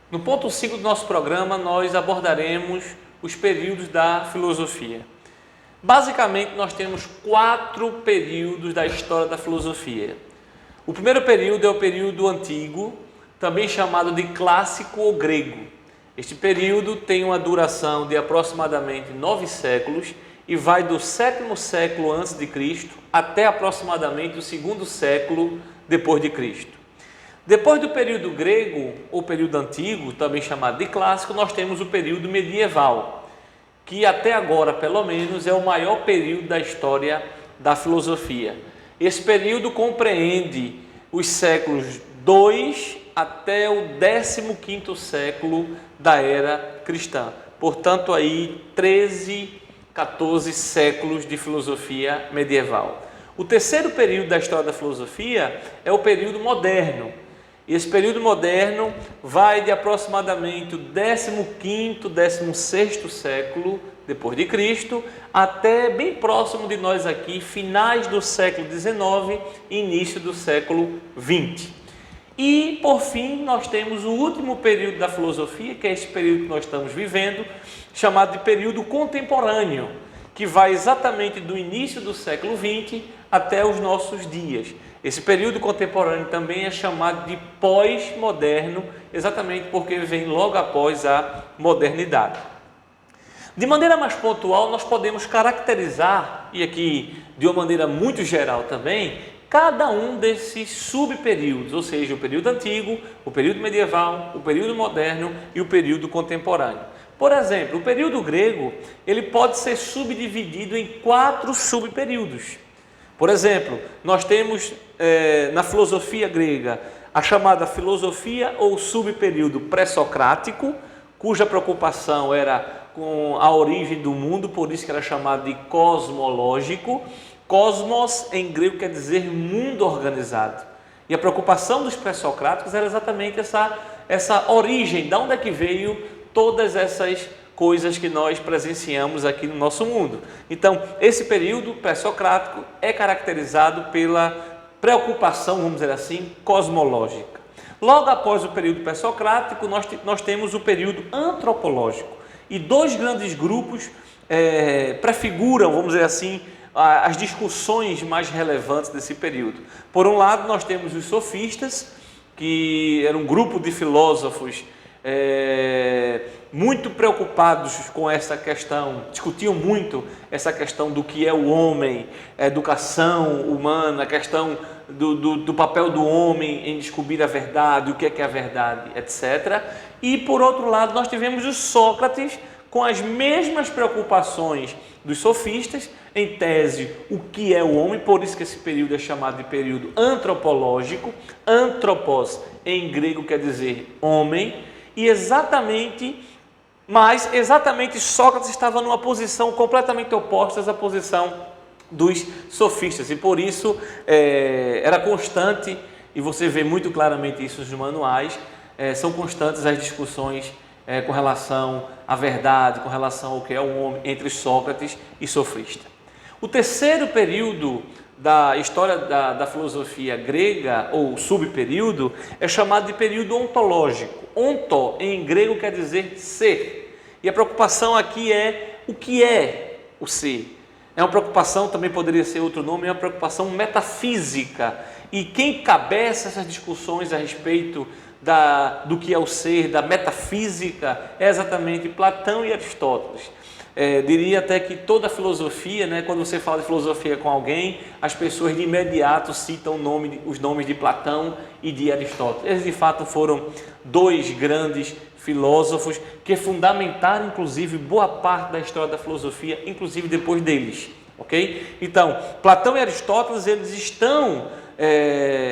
No ponto 5 do nosso programa, nós abordaremos os períodos da filosofia. Basicamente, nós temos 4 períodos da história da filosofia. O primeiro período é o período antigo, também chamado de clássico ou grego. Este período tem uma duração de aproximadamente 9 séculos e vai do 7º século antes de Cristo até aproximadamente o 2º século depois de Cristo. Depois do período grego, ou período antigo, também chamado de clássico, nós temos o período medieval, que até agora, pelo menos, é o maior período da história da filosofia. Esse período compreende os séculos 2 até o 15º século da era cristã. Portanto, aí 13, 14 séculos de filosofia medieval. O terceiro período da história da filosofia é o período moderno. Esse período moderno vai de aproximadamente o 15º, 16º século depois de Cristo até bem próximo de nós aqui, finais do século XIX e início do século XX. E, por fim, nós temos o último período da filosofia, que é esse período que nós estamos vivendo, chamado de período contemporâneo, que vai exatamente do início do século XX até os nossos dias. Esse período contemporâneo também é chamado de pós-moderno, exatamente porque vem logo após a modernidade. De maneira mais pontual, nós podemos caracterizar, e aqui de uma maneira muito geral também, cada um desses subperíodos, ou seja, o período antigo, o período medieval, o período moderno e o período contemporâneo. Por exemplo, o período grego, ele pode ser subdividido em 4 subperíodos. Por exemplo, nós temos na filosofia grega a chamada filosofia ou subperíodo pré-socrático, cuja preocupação era com a origem do mundo, por isso que era chamado de cosmológico. Cosmos em grego quer dizer mundo organizado. E a preocupação dos pré-socráticos era exatamente essa origem, de onde é que veio todas essas coisas que nós presenciamos aqui no nosso mundo. Então, esse período pré-socrático é caracterizado pela preocupação, vamos dizer assim, cosmológica. Logo após o período pré-socrático, nós temos o período antropológico. E 2 grandes grupos prefiguram, vamos dizer assim, as discussões mais relevantes desse período. Por um lado, nós temos os sofistas, que era um grupo de filósofos muito preocupados com essa questão, discutiam muito essa questão do que é o homem, a educação humana, a questão do papel do homem em descobrir a verdade, o que é a verdade, etc. E, por outro lado, nós tivemos o Sócrates com as mesmas preocupações dos sofistas, em tese, o que é o homem, por isso que esse período é chamado de período antropológico. Anthropos, em grego, quer dizer homem, mas exatamente Sócrates estava numa posição completamente oposta à posição dos sofistas, e por isso era constante, e você vê muito claramente isso nos manuais, são constantes as discussões com relação à verdade, com relação ao que é o homem, entre Sócrates e sofista. O terceiro período da história da filosofia grega, ou subperíodo, é chamado de período ontológico. Onto, em grego, quer dizer ser. E a preocupação aqui é o que é o ser. É uma preocupação, também poderia ser outro nome, é uma preocupação metafísica. E quem cabeça essas discussões a respeito do que é o ser, da metafísica, é exatamente Platão e Aristóteles. Diria até que toda a filosofia, quando você fala de filosofia com alguém, as pessoas de imediato citam os nomes de Platão e de Aristóteles. Eles de fato foram 2 grandes filósofos que fundamentaram inclusive boa parte da história da filosofia, inclusive depois deles. Ok? Então, Platão e Aristóteles, eles estão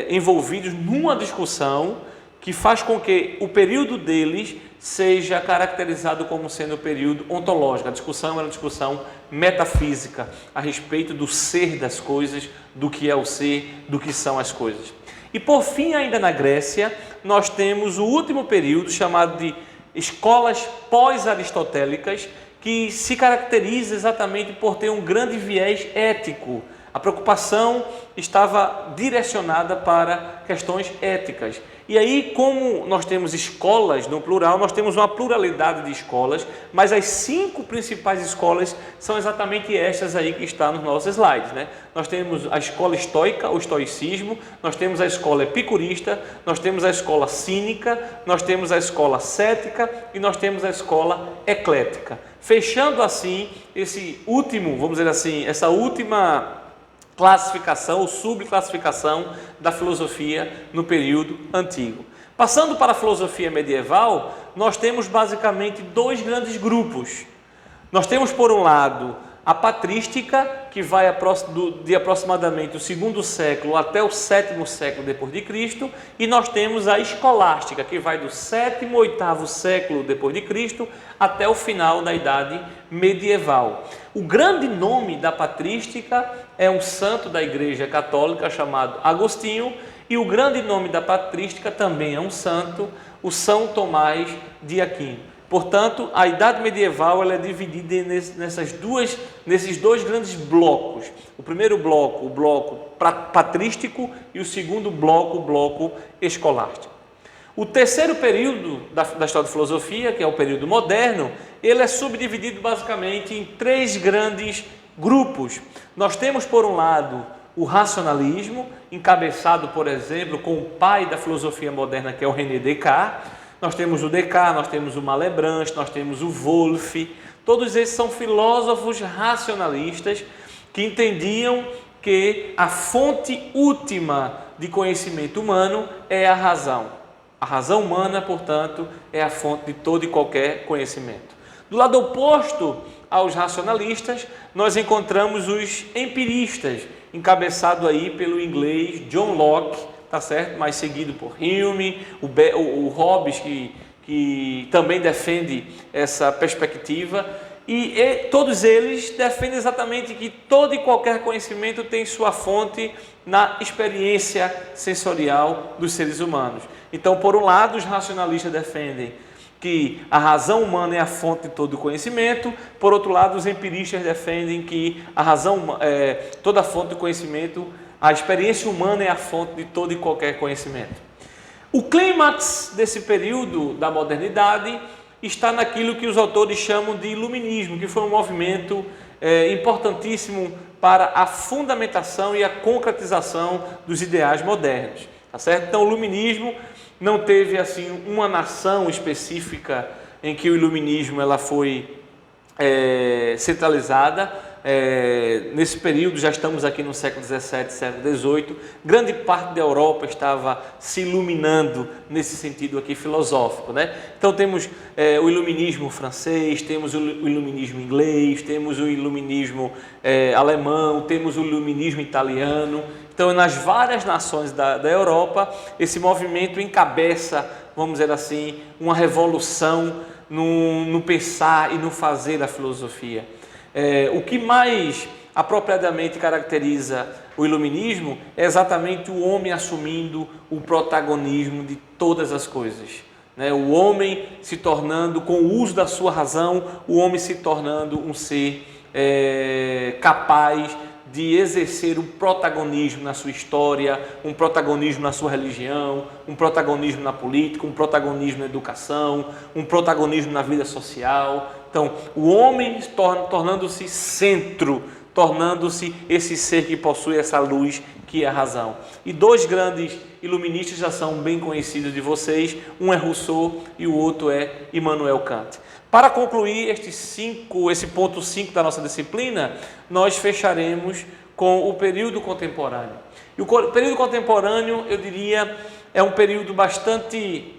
envolvidos numa discussão que faz com que o período deles seja caracterizado como sendo o período ontológico. A discussão era uma discussão metafísica a respeito do ser das coisas, do que é o ser, do que são as coisas. E por fim, ainda na Grécia, nós temos o último período chamado de escolas pós-aristotélicas, que se caracteriza exatamente por ter um grande viés ético A preocupação estava direcionada para questões éticas. E aí, como nós temos escolas no plural, nós temos uma pluralidade de escolas, mas as 5 principais escolas são exatamente estas aí que estão nos nossos slides, né? Nós temos a escola estoica, o estoicismo, nós temos a escola epicurista, nós temos a escola cínica, nós temos a escola cética e nós temos a escola eclética. Fechando assim esse último, vamos dizer assim, essa última classificação ou subclassificação da filosofia no período antigo. Passando para a filosofia medieval, nós temos basicamente 2 grandes grupos. Nós temos, por um lado, a patrística, que vai de aproximadamente o 2º século até o 7º século depois de Cristo, e nós temos a escolástica, que vai do 7º, 8º século depois de Cristo até o final da Idade Medieval. O grande nome da patrística é um santo da Igreja Católica chamado Agostinho, e o grande nome da patrística também é um santo, o São Tomás de Aquino. Portanto, a Idade Medieval ela é dividida nesses 2 grandes blocos. O primeiro bloco, o bloco patrístico, e o segundo bloco, o bloco escolástico. O terceiro período da história da filosofia, que é o período moderno, ele é subdividido basicamente em 3 grandes grupos. Nós temos, por um lado, o racionalismo, encabeçado, por exemplo, com o pai da filosofia moderna, que é o René Descartes. Nós temos o Descartes, nós temos o Malebranche, nós temos o Wolff. Todos esses são filósofos racionalistas que entendiam que a fonte última de conhecimento humano é a razão. A razão humana, portanto, é a fonte de todo e qualquer conhecimento. Do lado oposto aos racionalistas, nós encontramos os empiristas, encabeçado aí pelo inglês John Locke, tá certo? Mais seguido por Hume, o Hobbes, que também defende essa perspectiva, e todos eles defendem exatamente que todo e qualquer conhecimento tem sua fonte na experiência sensorial dos seres humanos. Então, por um lado, os racionalistas defendem que a razão humana é a fonte de todo o conhecimento, por outro lado, os empiristas defendem que toda a fonte do conhecimento, a experiência humana é a fonte de todo e qualquer conhecimento. O clímax desse período da modernidade está naquilo que os autores chamam de iluminismo, que foi um movimento importantíssimo para a fundamentação e a concretização dos ideais modernos. Tá certo? Então, o iluminismo não teve assim uma nação específica em que o iluminismo ela foi centralizada. Nesse período, já estamos aqui no século XVII, século XVIII, grande parte da Europa estava se iluminando nesse sentido aqui filosófico, né? Então temos o iluminismo francês, temos o iluminismo inglês, temos o iluminismo alemão, temos o iluminismo italiano. Então, nas várias nações da Europa, esse movimento encabeça, vamos dizer assim, uma revolução no pensar e no fazer da filosofia. O que mais apropriadamente caracteriza o iluminismo é exatamente o homem assumindo o protagonismo de todas as coisas, né? O homem se tornando, com o uso da sua razão, o homem se tornando um ser capaz de exercer um protagonismo na sua história, um protagonismo na sua religião, um protagonismo na política, um protagonismo na educação, um protagonismo na vida social. Então, o homem tornando-se centro, tornando-se esse ser que possui essa luz que é a razão. E 2 grandes iluministas já são bem conhecidos de vocês, um é Rousseau e o outro é Immanuel Kant. Para concluir esse ponto 5 da nossa disciplina, nós fecharemos com o período contemporâneo. E o período contemporâneo, eu diria, é um período bastante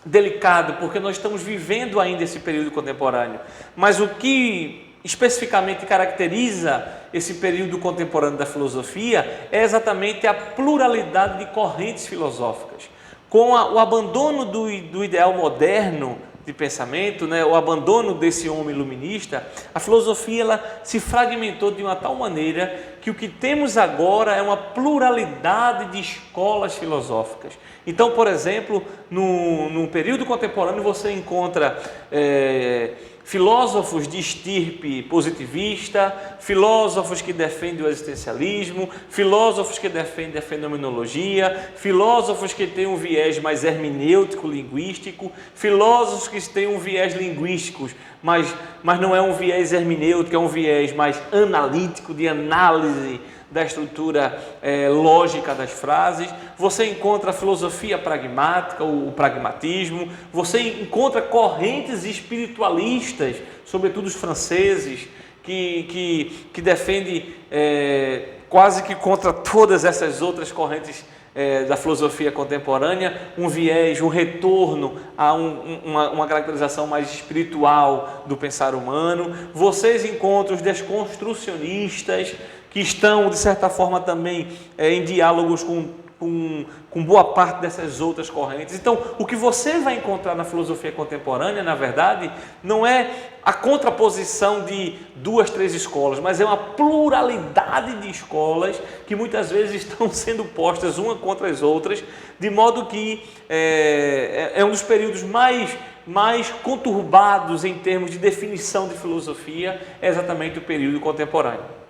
delicado, porque nós estamos vivendo ainda esse período contemporâneo. Mas o que especificamente caracteriza esse período contemporâneo da filosofia é exatamente a pluralidade de correntes filosóficas. Com o abandono do ideal moderno de pensamento, né, o abandono desse homem iluminista, a filosofia ela se fragmentou de uma tal maneira que o que temos agora é uma pluralidade de escolas filosóficas. Então, por exemplo, no período contemporâneo você encontra filósofos de estirpe positivista, filósofos que defendem o existencialismo, filósofos que defendem a fenomenologia, filósofos que têm um viés mais hermenêutico, linguístico, filósofos que têm um viés linguístico, mas não é um viés hermenêutico, é um viés mais analítico, de análise da estrutura lógica das frases. Você encontra a filosofia pragmática, o pragmatismo, você encontra correntes espiritualistas, sobretudo os franceses, que defendem quase que contra todas essas outras correntes da filosofia contemporânea, um viés, um retorno a uma caracterização mais espiritual do pensar humano. Vocês encontram os desconstrucionistas, que estão, de certa forma, também em diálogos com boa parte dessas outras correntes. Então, o que você vai encontrar na filosofia contemporânea, na verdade, não é a contraposição de 2, 3 escolas, mas é uma pluralidade de escolas que muitas vezes estão sendo postas uma contra as outras, de modo que é um dos períodos mais conturbados em termos de definição de filosofia, é exatamente o período contemporâneo.